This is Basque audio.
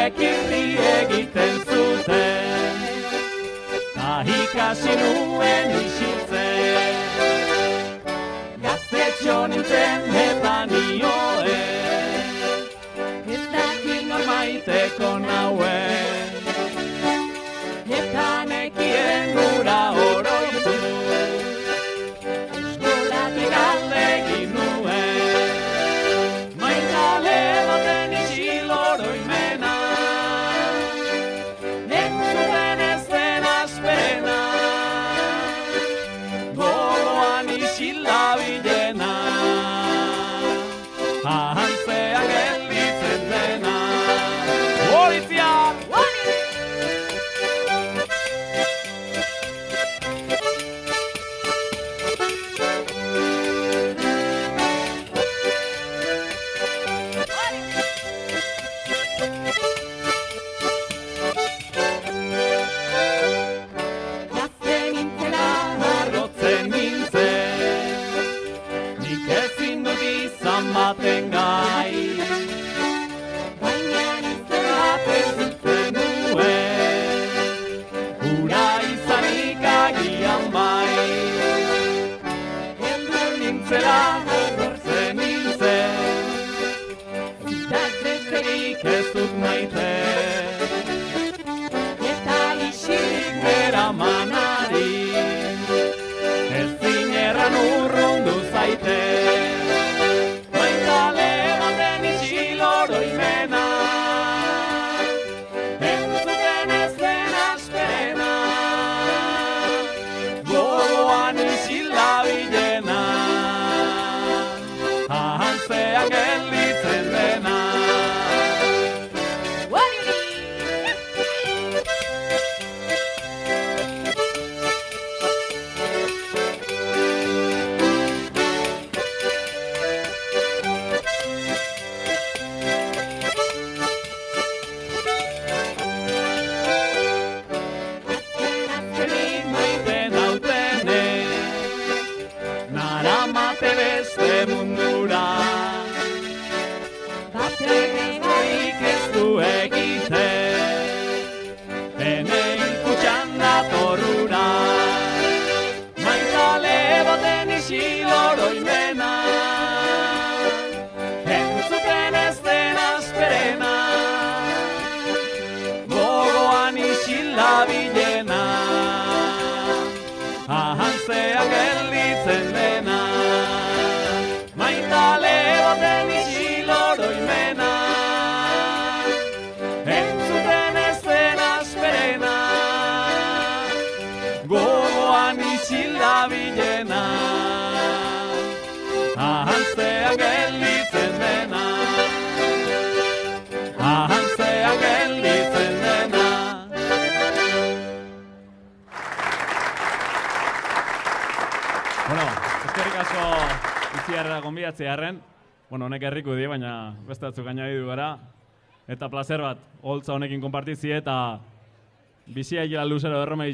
horiek irri egiten zuten, ta ikasi nuen isiltzen. Gaztetxo nintzen eta nioen, ez dakit nor maiteko nauen, eta nekien gura oroitu, eskolatik alde egin nuen, maitale baten isil oroimena, entzuten ez den asperena, gogoan isil dabilena, ahantzean gelditzen dena. Polizia! Gazte nintzela harrotzen nintzen, nik ezin dut izan baten gai, baina nintzen baten zutzen nuen, hura izanik agian bai. Heldur nintzela harrotzen nintzen, zitak besterik ez dut maite, eta isilik eramanari, ezin erran urrundu zaite. Maitale baten isil oroimena, entzuten ez den asperena, gogoan isil dabilena, ahantzean gelditzen dena. Azkenik maite nautene, naramate beste mundura, batek egoik ez du egiten, ene ikutxan datorrura, maitale baten isil oroimena, entzuten ez den asperena, gogoan isil dabilena, ahantzean gelditzen dena. Maitale baten isil oroimena, entzuten ez den asperena, gogoan isil dabilena, ahantzean gelditzen dena, ahantzean gelditzen dena. Bueno, eskerrik asko Itziarrera gonbidatzearren. Bueno, honek herriko die, baina beste batzuk gainaditu gara. Eta placer bat, holtza honekin konpartitzie eta bizia luzero errome